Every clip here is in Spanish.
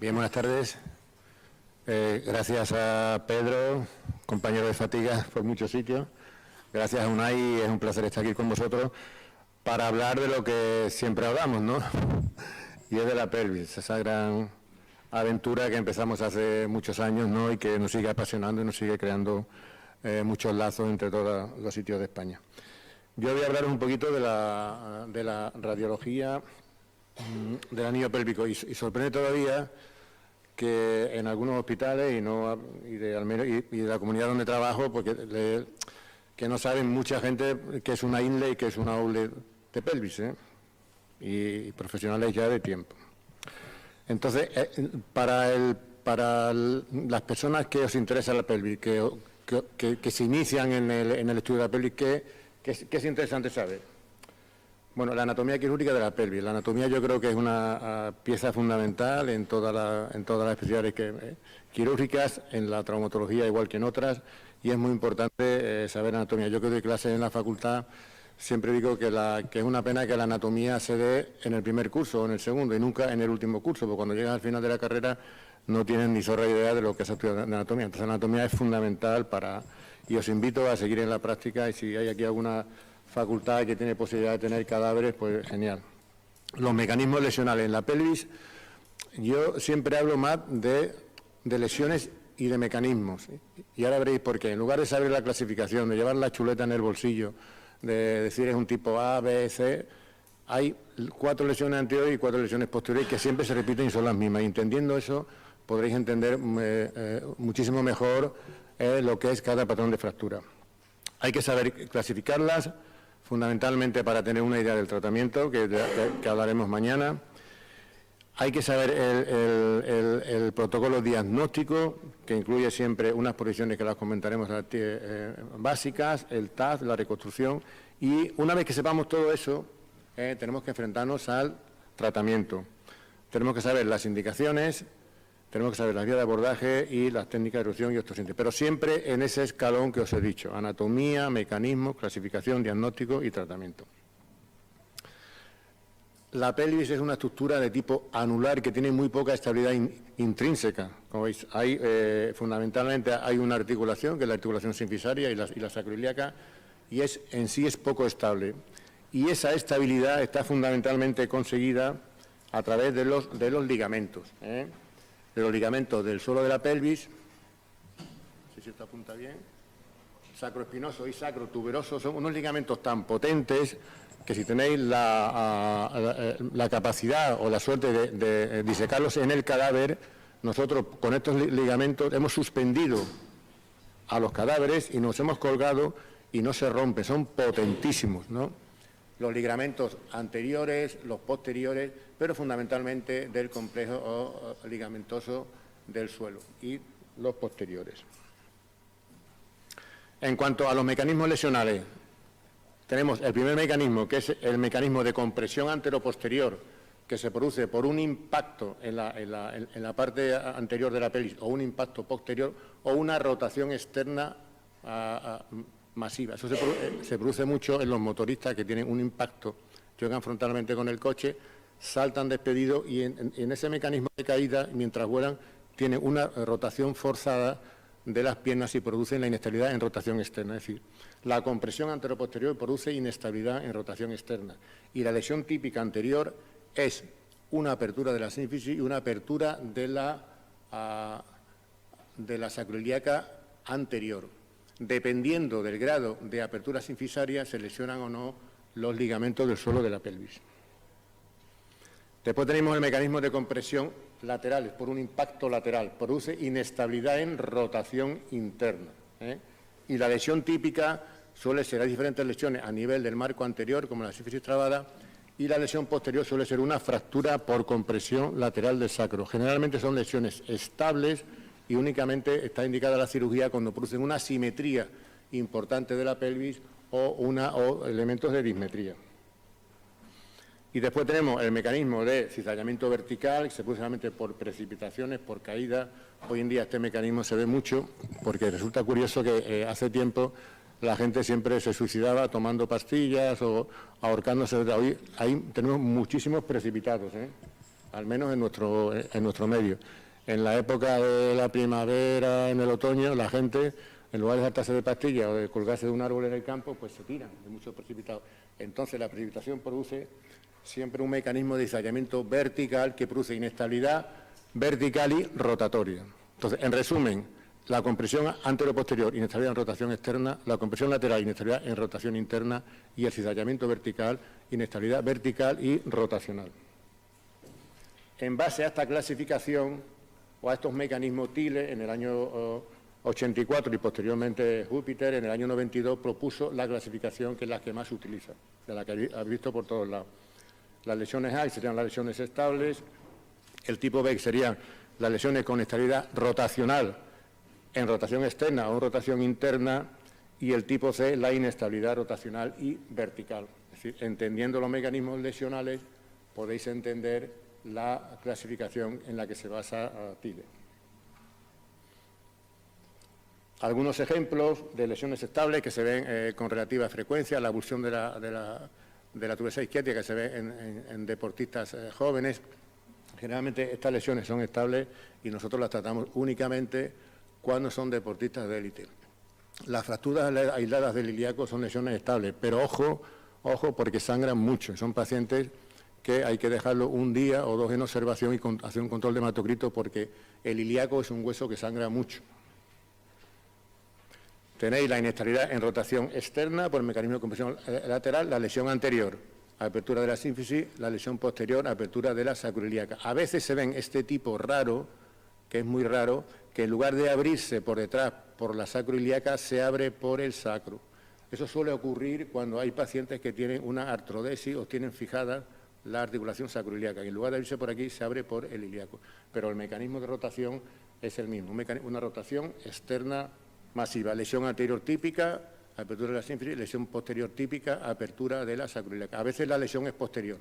Bien, buenas tardes. Gracias a Pedro, compañero de fatigas por muchos sitios. Gracias a Unai, es un placer estar aquí con vosotros para hablar de lo que siempre hablamos, ¿no? Y es de la pelvis, esa gran aventura que empezamos hace muchos años, ¿no? Y que nos sigue apasionando y nos sigue creando muchos lazos entre todos los sitios de España. Yo voy a hablaros un poquito de la radiología del anillo pélvico y sorprende todavía que en algunos hospitales y de la comunidad donde trabajo, porque que no saben mucha gente que es una inle y que es una oule de pelvis, y profesionales ya de tiempo. Entonces, para las personas que os interesa la pelvis, que se inician en el estudio de la pelvis, ¿qué es interesante saber? Bueno, la anatomía quirúrgica de la pelvis. La anatomía yo creo que es una pieza fundamental en todas las especialidades quirúrgicas, en la traumatología igual que en otras, y es muy importante saber anatomía. Yo que doy clases en la facultad siempre digo que es una pena que la anatomía se dé en el primer curso o en el segundo y nunca en el último curso, porque cuando llegan al final de la carrera no tienen ni zorra idea de lo que es estudiar anatomía. Entonces la anatomía es fundamental y os invito a seguir en la práctica, y si hay aquí alguna facultad que tiene posibilidad de tener cadáveres, pues genial. Los mecanismos lesionales en la pelvis, yo siempre hablo más de lesiones y de mecanismos, y ahora veréis por qué. En lugar de saber la clasificación, de llevar la chuleta en el bolsillo, de decir es un tipo A, B, C, hay 4 lesiones anteriores y 4 lesiones posteriores que siempre se repiten y son las mismas, y entendiendo eso podréis entender muchísimo mejor lo que es cada patrón de fractura. Hay que saber clasificarlas, fundamentalmente para tener una idea del tratamiento, que hablaremos mañana. Hay que saber el protocolo diagnóstico, que incluye siempre unas posiciones que las comentaremos básicas, el TAZ, la reconstrucción, y una vez que sepamos todo eso, tenemos que enfrentarnos al tratamiento. Tenemos que saber las indicaciones, tenemos que saber las vías de abordaje y las técnicas de erupción y osteosíntesis, pero siempre en ese escalón que os he dicho: anatomía, mecanismo, clasificación, diagnóstico y tratamiento. La pelvis es una estructura de tipo anular que tiene muy poca estabilidad intrínseca. Como veis, fundamentalmente hay una articulación, que es la articulación sinfisaria y la sacroiliaca, y en sí es poco estable. Y esa estabilidad está fundamentalmente conseguida a través de los ligamentos, de los ligamentos del suelo de la pelvis, no sé si esto apunta bien, sacroespinoso y sacrotuberoso. Son unos ligamentos tan potentes que si tenéis la capacidad o la suerte de disecarlos en el cadáver, nosotros con estos ligamentos hemos suspendido a los cadáveres y nos hemos colgado y no se rompen, son potentísimos, ¿no? Los ligamentos anteriores, los posteriores, pero fundamentalmente del complejo ligamentoso del suelo y los posteriores. En cuanto a los mecanismos lesionales, tenemos el primer mecanismo, que es el mecanismo de compresión anteroposterior, que se produce por un impacto en la parte anterior de la pelvis, o un impacto posterior, o una rotación externa masiva. Eso se produce mucho en los motoristas que tienen un impacto, chocan frontalmente con el coche, saltan despedidos y en ese mecanismo de caída, mientras vuelan, tienen una rotación forzada de las piernas y producen la inestabilidad en rotación externa. Es decir, la compresión anteroposterior produce inestabilidad en rotación externa. Y la lesión típica anterior es una apertura de la sínfisis y una apertura de la sacroiliaca anterior. Dependiendo del grado de apertura sinfisaria, se lesionan o no los ligamentos del suelo de la pelvis. Después tenemos el mecanismo de compresión laterales, por un impacto lateral, produce inestabilidad en rotación interna. Y la lesión típica suele ser, hay diferentes lesiones a nivel del marco anterior, como la sínfisis trabada, y la lesión posterior suele ser una fractura por compresión lateral del sacro. Generalmente son lesiones estables y únicamente está indicada la cirugía cuando producen una asimetría importante de la pelvis o elementos de dismetría. Y después tenemos el mecanismo de cizallamiento vertical, que se produce solamente por precipitaciones, por caída. Hoy en día este mecanismo se ve mucho, porque resulta curioso que hace tiempo la gente siempre se suicidaba tomando pastillas o ahorcándose. Hoy ahí tenemos muchísimos precipitados, al menos en nuestro medio. En la época de la primavera, en el otoño, la gente, en lugar de saltarse de pastillas o de colgarse de un árbol en el campo, pues se tiran de muchos precipitados. Entonces, la precipitación produce siempre un mecanismo de cizallamiento vertical que produce inestabilidad vertical y rotatoria. Entonces, en resumen, la compresión anterior-posterior, inestabilidad en rotación externa, la compresión lateral, inestabilidad en rotación interna y el cizallamiento vertical, inestabilidad vertical y rotacional. En base a esta clasificación o a estos mecanismos, Thiele en el año 84 y posteriormente Júpiter en el año 92 propuso la clasificación que es la que más se utiliza, de la que habéis visto por todos lados. Las lesiones A serían las lesiones estables, el tipo B serían las lesiones con estabilidad rotacional en rotación externa o en rotación interna, y el tipo C, la inestabilidad rotacional y vertical. Es decir, entendiendo los mecanismos lesionales, podéis entender la clasificación en la que se basa Thiele. Algunos ejemplos de lesiones estables que se ven con relativa frecuencia, la abulsión de la tuberosidad isquiática que se ve en deportistas jóvenes. Generalmente estas lesiones son estables y nosotros las tratamos únicamente cuando son deportistas de élite. Las fracturas aisladas del ilíaco son lesiones estables, pero ojo porque sangran mucho. Son pacientes que hay que dejarlo un día o dos en observación y hacer un control de hematocrito porque el ilíaco es un hueso que sangra mucho. Tenéis la inestabilidad en rotación externa por el mecanismo de compresión lateral, la lesión anterior, apertura de la sínfisis, la lesión posterior, apertura de la sacroiliaca. A veces se ven este tipo raro, que es muy raro, que en lugar de abrirse por detrás por la sacroiliaca, se abre por el sacro. Eso suele ocurrir cuando hay pacientes que tienen una artrodesis o tienen fijada la articulación sacroiliaca, y en lugar de abrirse por aquí, se abre por el ilíaco. Pero el mecanismo de rotación es el mismo, una rotación externa masiva, lesión anterior típica, apertura de la sínfisis, lesión posterior típica, apertura de la sacroiliaca. A veces la lesión es posterior,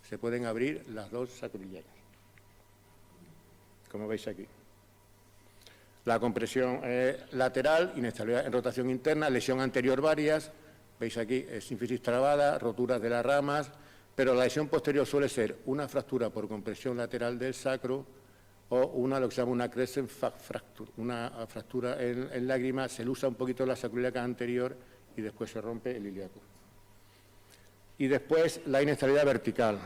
se pueden abrir las dos sacroiliacas, como veis aquí. La compresión lateral, inestabilidad en rotación interna, lesión anterior varias, veis aquí sínfisis trabada, roturas de las ramas, pero la lesión posterior suele ser una fractura por compresión lateral del sacro o lo que se llama una crescent fracture, una fractura en lágrima, se usa un poquito la sacroiliaca anterior y después se rompe el ilíaco. Y después la inestabilidad vertical.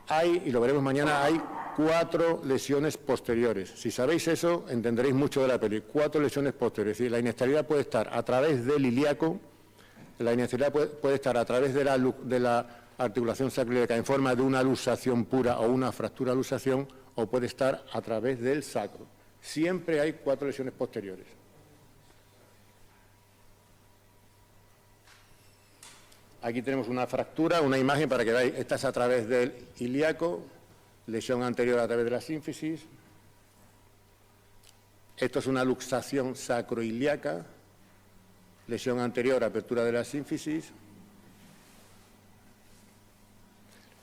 Hay, y lo veremos mañana, hay 4 lesiones posteriores. Si sabéis eso, entenderéis mucho de la peli. 4 lesiones posteriores. Es decir, la inestabilidad puede estar a través del ilíaco, la inestabilidad puede estar a través de la articulación sacroiliaca en forma de una luxación pura o una fractura luxación, o puede estar a través del sacro. Siempre hay 4 lesiones posteriores. Aquí tenemos una fractura, una imagen para que veáis. Esta es a través del ilíaco, lesión anterior a través de la sínfisis. Esto es una luxación sacroiliaca, lesión anterior, apertura de la sínfisis.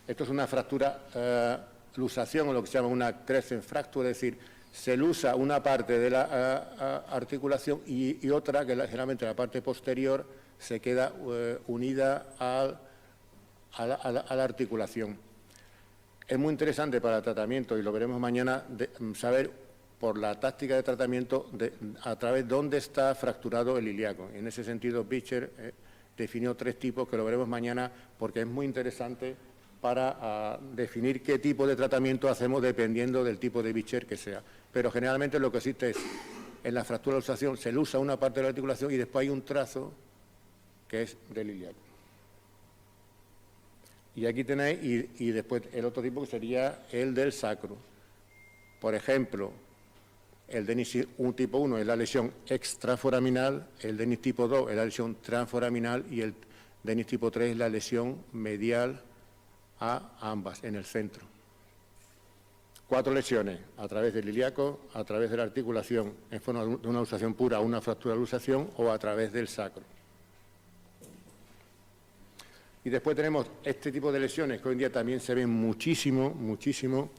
Esto es una fractura, luxación, o lo que se llama una crescent fracture, es decir, se luxa una parte de la articulación y otra, que generalmente la parte posterior, se queda unida a la articulación. Es muy interesante para el tratamiento, y lo veremos mañana, saber por la táctica de tratamiento a través de dónde está fracturado el ilíaco. En ese sentido, Beecher definió 3 tipos, que lo veremos mañana, porque es muy interesante para definir qué tipo de tratamiento hacemos dependiendo del tipo de Beecher que sea. Pero generalmente lo que existe es, en la fractura de luxación se luxa una parte de la articulación y después hay un trazo que es del ilíaco. Y aquí tenéis, y después el otro tipo que sería el del sacro. Por ejemplo, el Denis tipo 1 es la lesión extraforaminal, el Denis tipo 2 es la lesión transforaminal y el Denis tipo 3 es la lesión medial a ambas, en el centro. 4 lesiones, a través del ilíaco, a través de la articulación, en forma de una luxación pura o una fractura de luxación, o a través del sacro. Y después tenemos este tipo de lesiones que hoy en día también se ven muchísimo,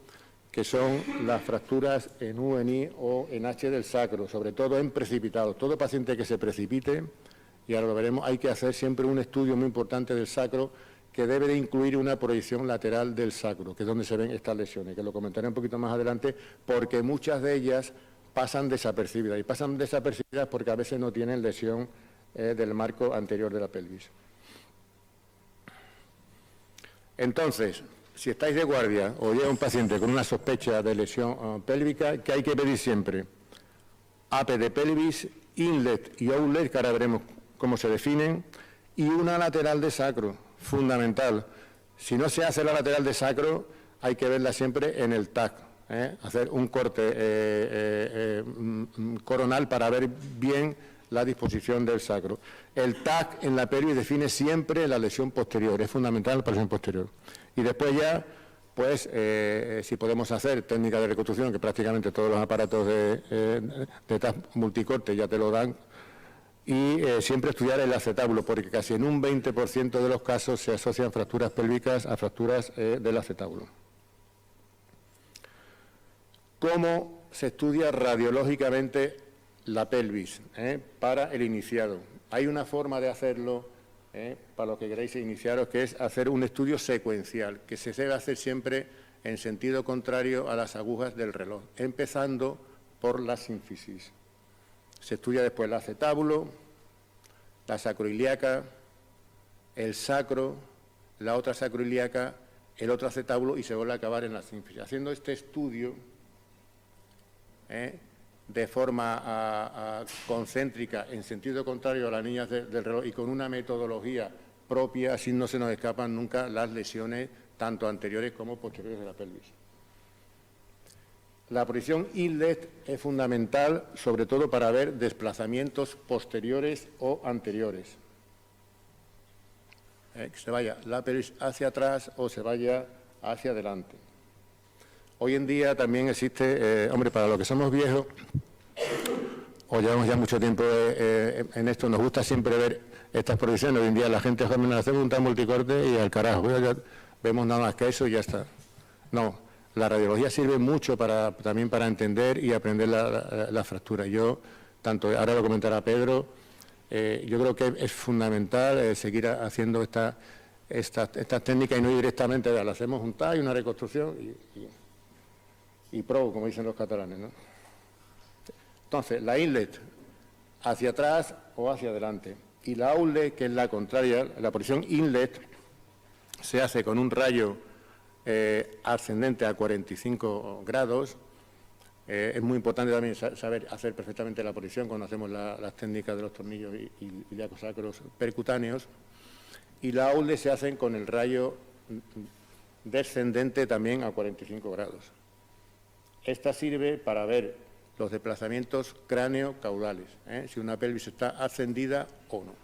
que son las fracturas en U, en I o en H del sacro, sobre todo en precipitados. Todo paciente que se precipite, y ahora lo veremos, hay que hacer siempre un estudio muy importante del sacro, que debe de incluir una proyección lateral del sacro, que es donde se ven estas lesiones, que lo comentaré un poquito más adelante, porque muchas de ellas pasan desapercibidas, y pasan desapercibidas porque a veces no tienen lesión del marco anterior de la pelvis. Entonces, si estáis de guardia o llega un paciente con una sospecha de lesión pélvica, ¿qué hay que pedir siempre? AP de pelvis, inlet y outlet, que ahora veremos cómo se definen, y una lateral de sacro, fundamental. Si no se hace la lateral de sacro, hay que verla siempre en el TAC, hacer un corte coronal para ver bien la disposición del sacro. El TAC en la pelvis define siempre la lesión posterior, es fundamental la lesión posterior. Y después ya, pues, si podemos hacer técnica de reconstrucción, que prácticamente todos los aparatos de TAC multicorte ya te lo dan, y siempre estudiar el acetábulo, porque casi en un 20% de los casos se asocian fracturas pélvicas a fracturas del acetábulo. ¿Cómo se estudia radiológicamente la pelvis para el iniciado? Hay una forma de hacerlo, para los que queráis iniciaros, que es hacer un estudio secuencial, que se debe hacer siempre en sentido contrario a las agujas del reloj, empezando por la sínfisis. Se estudia después el acetábulo, la sacroiliaca, el sacro, la otra sacroiliaca, el otro acetábulo y se vuelve a acabar en la sínfisis. Haciendo este estudio de forma concéntrica, en sentido contrario a las líneas del reloj y con una metodología propia, así no se nos escapan nunca las lesiones tanto anteriores como posteriores de la pelvis. La proyección inlet es fundamental, sobre todo para ver desplazamientos posteriores o anteriores. Que se vaya la pelvis hacia atrás o se vaya hacia adelante. Hoy en día también existe, hombre, para los que somos viejos, o llevamos ya mucho tiempo en esto, nos gusta siempre ver estas proyecciones. Hoy en día la gente joven hace un TAC multicorte y al carajo, ya vemos nada más que eso y ya está. No. La radiología sirve mucho también para entender y aprender la fractura. Yo, ahora lo comentará Pedro, yo creo que es fundamental seguir haciendo estas técnicas y no directamente, le hacemos un TAC y una reconstrucción y pro, como dicen los catalanes, ¿no? Entonces, la inlet hacia atrás o hacia adelante y la outlet, que es la contraria, la posición inlet se hace con un rayo ascendente a 45 grados. Es muy importante también saber hacer perfectamente la posición cuando hacemos las técnicas de los tornillos y ilíaco-sacros percutáneos. Y la outlet se hacen con el rayo descendente también a 45 grados. Esta sirve para ver los desplazamientos cráneo-caudales, si una pelvis está ascendida o no.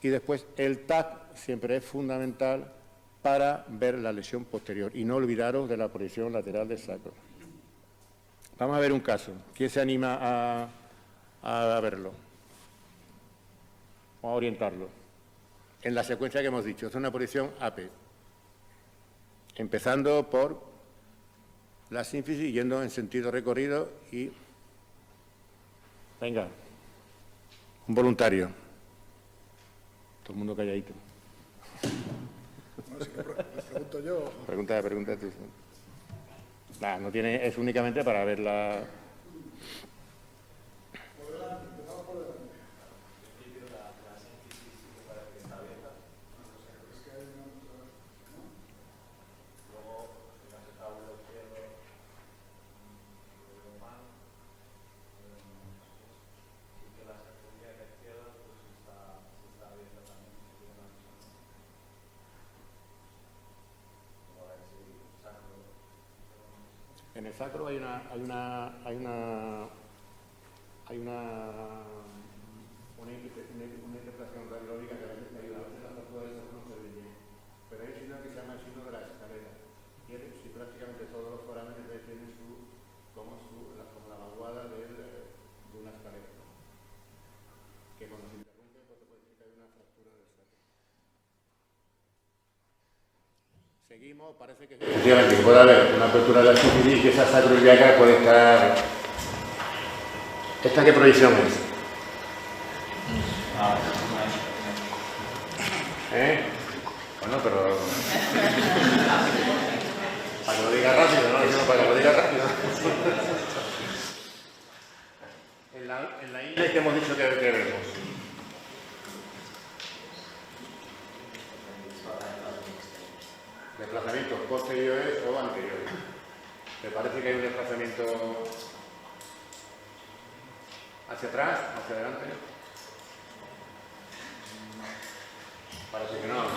Y después el TAC siempre es fundamental para ver la lesión posterior y no olvidaros de la proyección lateral del sacro. Vamos a ver un caso. ¿Quién se anima a verlo? Vamos a orientarlo. En la secuencia que hemos dicho, es una proyección AP. Empezando por la sínfisis, yendo en sentido recorrido y... Venga, un voluntario. Todo el mundo calladito. No, si me pregunto yo. Pregunta tú. Nah, no tiene, es únicamente para ver la... En el sacro hay una interpretación radiológica que a veces ayuda. A veces las fracturas no se ven bien. Pero hay un signo que se llama el signo de la escalera. Y si prácticamente todos los forámenes tienen como la vaguada de una escalera, ¿no? Que cuando se interrumpe pues te puede decir que hay una fractura del sacro. Seguimos, parece que efectivamente puede haber una apertura de la sínfisis y que esa sacroiliaca puede estar... ¿Esta qué proyección es? Bueno, pero... para que lo diga rápido, ¿no? Digo, para que lo diga rápido. En la isla que hemos dicho que vemos. Desplazamientos posteriores o anteriores. ¿Te parece que hay un desplazamiento hacia atrás, hacia adelante? Parece que no, ¿no?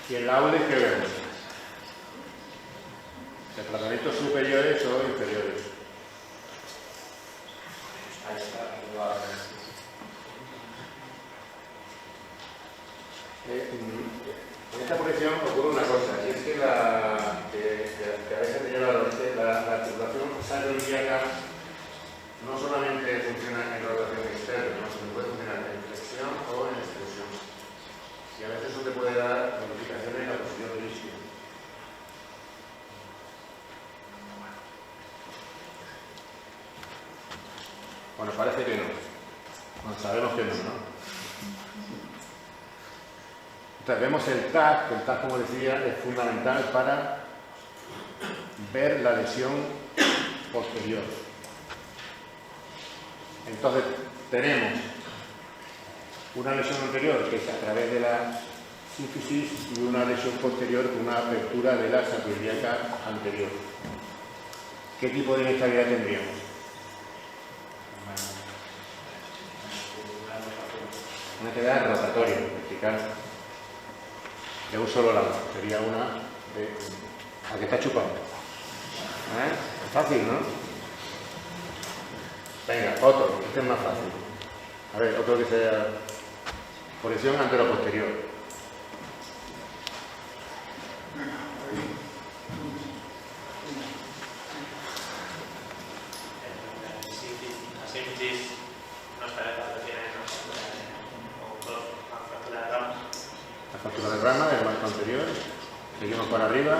¿Y en la aules qué vemos? ¿Desplazamientos superiores o inferiores? En esta posición ocurre una cosa, y es que a veces te lleva la articulación sacroiliaca no solamente funciona en rotación externa, sino puede funcionar en flexión o en extensión. Y a veces eso te puede dar modificaciones en la posición del isquio. Bueno, parece que no. Bueno, sabemos que no, ¿no? Entonces, vemos el TAC, como decía, es fundamental para ver la lesión posterior. Entonces, tenemos una lesión anterior, que es a través de la sífisis, y una lesión posterior con una apertura de la sacroiliaca anterior. ¿Qué tipo de inestabilidad tendríamos? Una inestabilidad rotatoria, vertical, de un solo lado. Sería una de... ¿A que está chupando? Es fácil, ¿no? Venga, otro. Este es más fácil. A ver, otro que sea... Posición antero-posterior. La fractura de rama del marco anterior. Seguimos para arriba.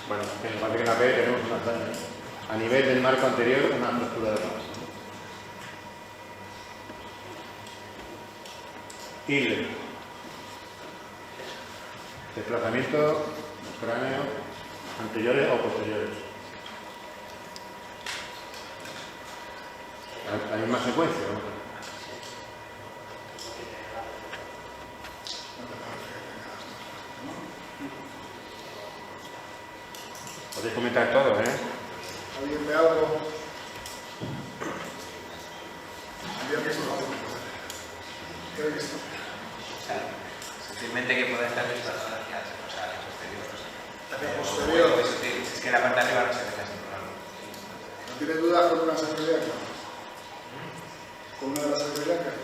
Bueno, en el parte que la B tenemos a nivel del marco anterior una fractura de rama. Hile. Desplazamiento cráneo anteriores o posteriores. La misma secuencia, ¿no? Podéis comentar todo, ¿eh? ¿Alguien ve algo? ¿Había visto algo? ¿Qué he visto? Simplemente que puede estar desplazado hacia el posterior. Hacia el posterior. Es que la parte de arriba no se ve casi. ¿No tiene dudas con una sacroiliaca? ¿Con una de las sacroiliacas?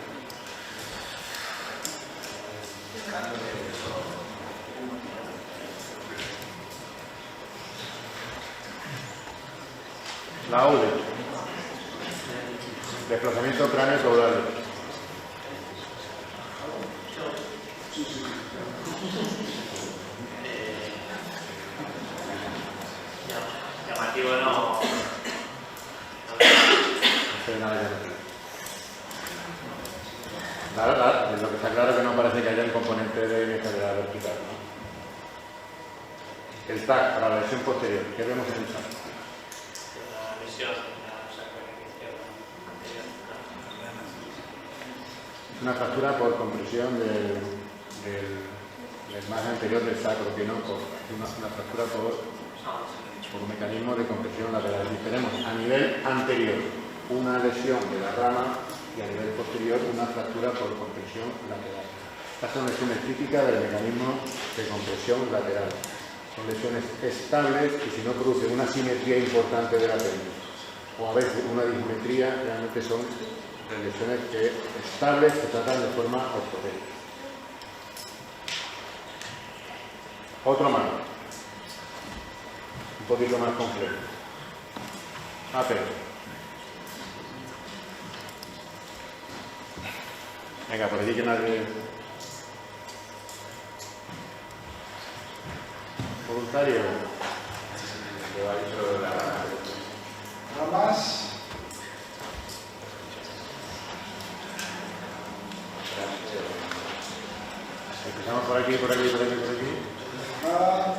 La AUDE. Desplazamiento cráneo caudal. Llamativo no. Nada, lo que está claro que no parece que haya un componente de inestabilidad vertical, ¿no? El TAC para la lesión posterior. ¿Qué vemos en el TAC? La lesión, la sacroiliaca izquierda anterior. Es una fractura por compresión del margen anterior del sacro, que no por una fractura por un mecanismo de compresión lateral. Y tenemos a nivel anterior una lesión de la rama y a nivel posterior una fractura por compresión lateral. Estas son lesiones típicas del mecanismo de compresión lateral. Son lesiones estables y si no producen una simetría importante de la pelvis o a veces una dismetría, realmente son lesiones estables que tratan de forma ortopédica. Otro más, un poquito más complejo. AP. Venga, por aquí que nadie... Voluntario. Nada más. Empezamos por aquí, por aquí, por aquí, por aquí. Nada.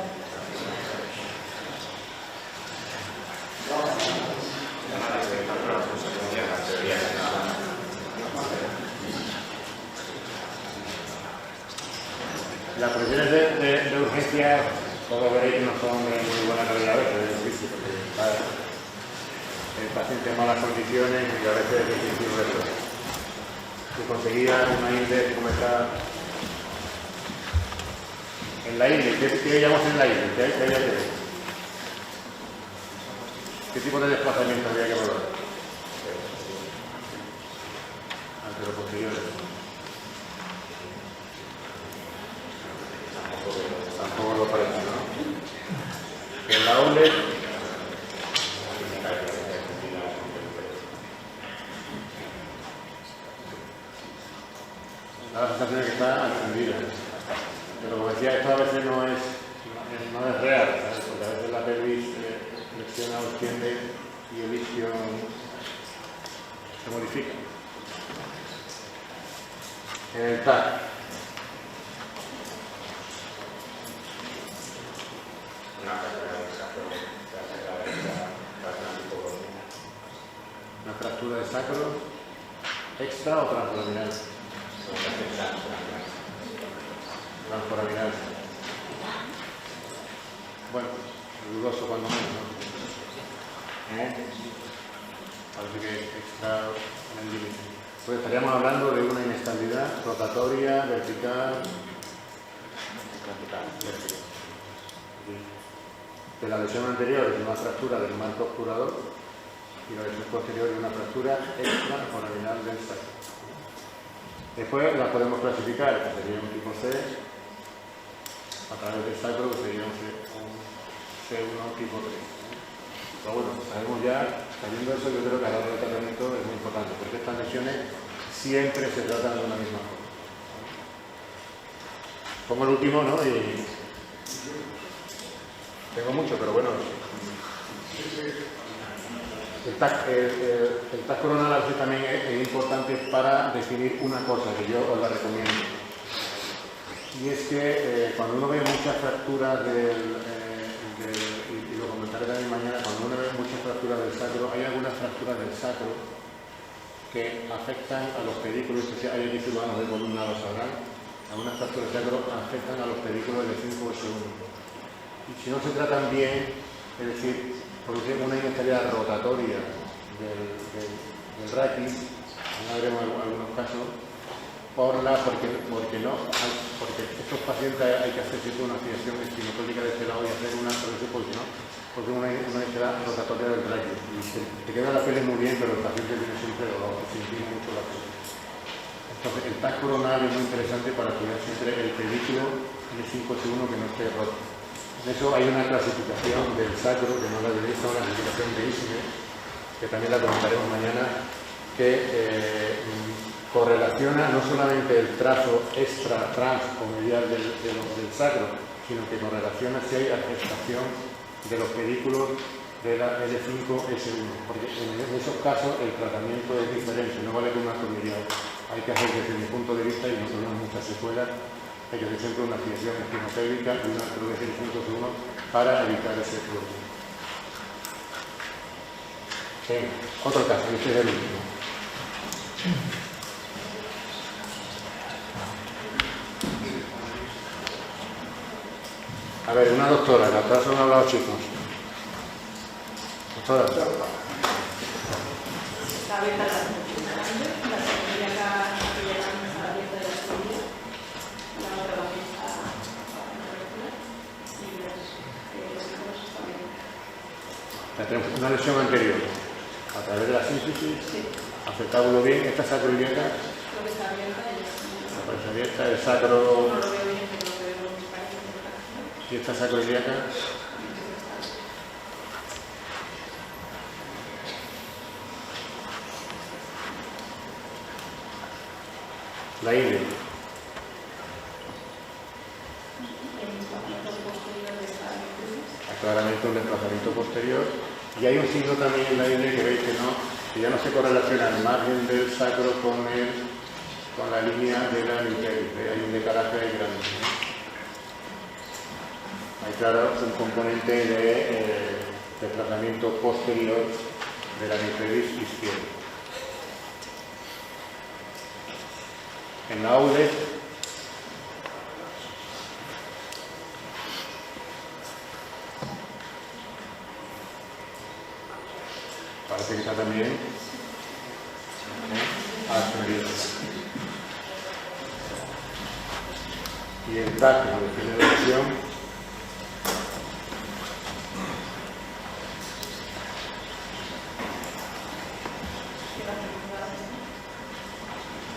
Las presiones de urgencia, todos veréis que no son de muy buena calidad, pero es difícil, porque está el paciente en malas condiciones y a veces es difícil resolver. Si conseguía una INDE como está en la INDE, ¿qué veíamos en la INDE? ¿Qué había que ver? ¿Qué tipo de desplazamiento había que evaluar? Anteroposteriores. Tampoco lo parece, ¿no? En la OLE, la sensación es que está atendida. Pero como decía, esto a veces no es real, ¿sabes? Porque a veces la pelvis flexiona o extiende y el isquio se modifica. El TAC. Una fractura de sacro, extra o transforaminal. Transforaminal. Bueno, dudoso cuando menos, ¿no? Parece que está en el límite. Pues estaríamos hablando de una inestabilidad rotatoria, vertical, de la lesión anterior es una fractura del manto obturador y la lesión posterior es una fractura extraforaminal del sacro. Después las podemos clasificar, que sería un tipo C, a través del sacro, que sería un C1 tipo 3. Pero bueno, sabemos ya, sabiendo eso, yo creo que a la hora del tratamiento es muy importante, porque estas lesiones siempre se tratan de una misma forma. Pongo el último, ¿no? Y tengo mucho, pero bueno. El TAC coronal a veces también es importante para definir una cosa que yo os la recomiendo. Y es que cuando uno ve muchas fracturas y lo comentaré también mañana, cuando uno ve muchas fracturas del sacro, hay algunas fracturas del sacro que afectan a los pedículos, hay aquí ciudadanos de columna basal, algunas fracturas del sacro afectan a los pedículos del 5S1. Y si no se tratan bien, es decir, producen una inestabilidad rotatoria del raquis, no veremos algunos casos, porque estos pacientes hay que hacer siempre una afiliación espinotólica de este lado y hacer una inestabilidad rotatoria del raquis. Y te queda la piel muy bien, pero el paciente tiene siempre dolor, se inclina mucho la piel. Entonces, el TAC coronal es muy interesante para estudiar siempre el pedículo L5S1 que no esté roto. En eso hay una clasificación del sacro, que no la derecha, una clasificación de ISME, que también la comentaremos mañana, que correlaciona no solamente el trazo extra, trans o medial del sacro, sino que correlaciona si hay afectación de los pedículos de la L5S1, porque en esos casos el tratamiento es diferente, no vale con una tomillada. Hay que hacer desde mi punto de vista, y no tenemos muchas secuelas, hay que hacer siempre una afiliación espinopélvica y una progresión 5S1 para evitar ese problema. Bien, otro caso, este es el último. A ver, una doctora, que atrás han hablado chicos. Doctora. Tenemos una lesión anterior, a través de la síntesis, Aceptámoslo bien. Esta sacroiliaca. Lo que está abierta La cabeza abierta, el sacro. no lo veo bien, pero lo veo en mis países. Y esta sacroiliaca. La ingle. Claramente un desplazamiento posterior. Y hay un signo también en la ingle que veis que ya no se correlaciona el margen del sacro con la línea de la nucleus. Hay un decalaje ahí grande. Hay claro un componente de desplazamiento posterior de la nucleus izquierda. En la aude parece que está también ascendido. Y el tacto de generación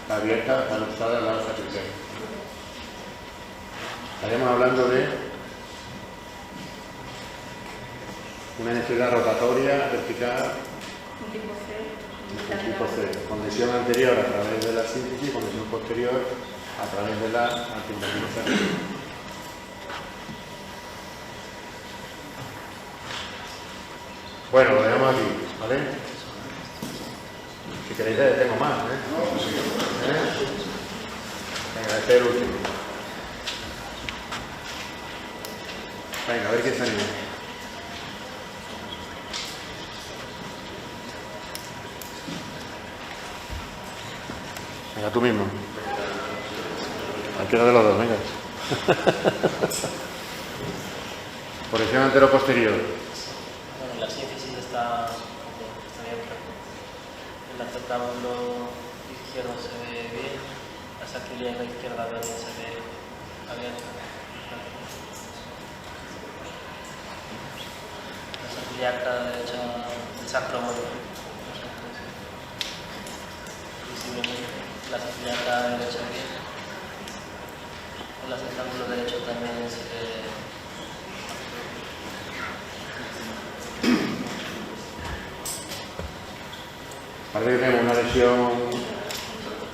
abierta, alusada a la sacroiliaca. Estaremos hablando de una necesidad rotatoria vertical Un tipo C. tipo C, con lesión anterior a través de la síntesis, con lesión posterior a través de la antiinvasión. Bueno, lo dejamos aquí, ¿vale? Si queréis tengo más, ¿eh? Venga, este es el último. Venga, a ver quién se anima. Venga, tú mismo. Cualquiera de los dos, venga. Proyección antero-posterior. Bueno, la síntesis está bien. El acetábulo izquierdo se ve bien. La sacroiliaca izquierda también se ve abierta. La sacroiliaca derecha, el sacro muy bien. Visiblemente. La sacroiliaca derecha bien. El acetábulo derecho también se ve. Parece que tenemos una lesión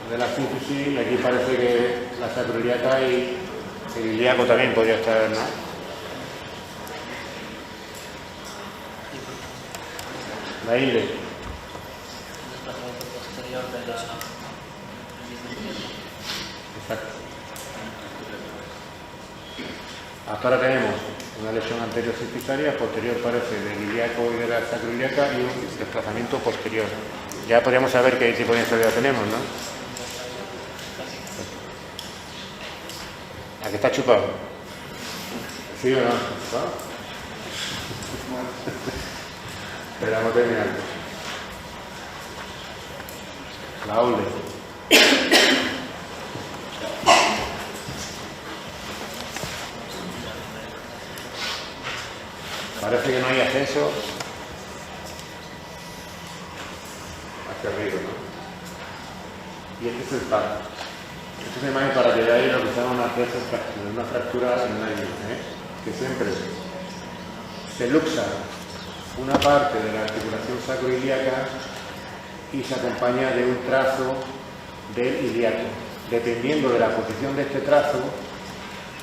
de la síntesis y aquí parece que la sacroiliaca y el ilíaco también podría estar, ¿no? La ingle. El desplazamiento posterior de la. Exacto. Hasta ahora tenemos una lesión anterior cisticaria, posterior parece del ilíaco y de la sacroiliaca y un desplazamiento posterior. Ya podríamos saber qué tipo de inestabilidad tenemos, ¿no? ¿A qué está chupado? ¿Sí o no? ¿Chupado? Esperamos terminar. La aule. Parece que no hay acceso hacia arriba, ¿no? Y este es el par. Esta es una imagen para que veáis lo que se llama una fractura en la ingle, que siempre se luxa una parte de la articulación sacroiliaca y se acompaña de un trazo del ilíaco. Dependiendo de la posición de este trazo,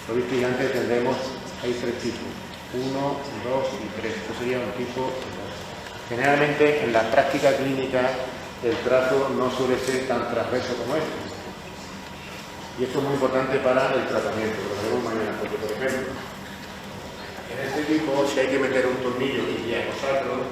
lo visteis antes, tendremos, hay tres tipos. 1, 2 y 3. Esto sería un tipo 2. Generalmente en la práctica clínica el trazo no suele ser tan transverso como este. Y esto es muy importante para el tratamiento, lo veremos mañana, porque por ejemplo, en este tipo si hay que meter un tornillo ilíaco sacro,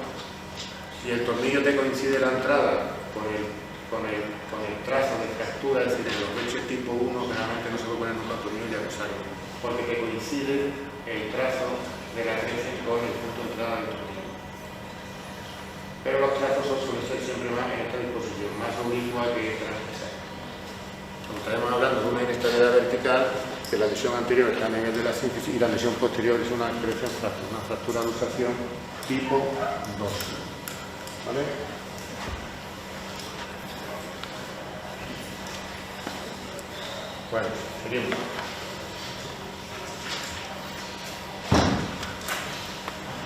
si el tornillo te coincide la entrada con el trazo de fractura, es decir, en los leches tipo 1 generalmente no se puede poner nunca tornillo ilíaco sacro, porque te coincide el trazo de la referencia con el punto de entrada del tornillo. Pero los trazos suelen ser siempre más en esta disposición, más oblicua que transversal. Como estaremos hablando de una inestabilidad vertical, que la lesión anterior está en el de la síntesis y la lesión posterior es una fractura de luxación tipo 2. ¿Vale? Bueno, seguimos.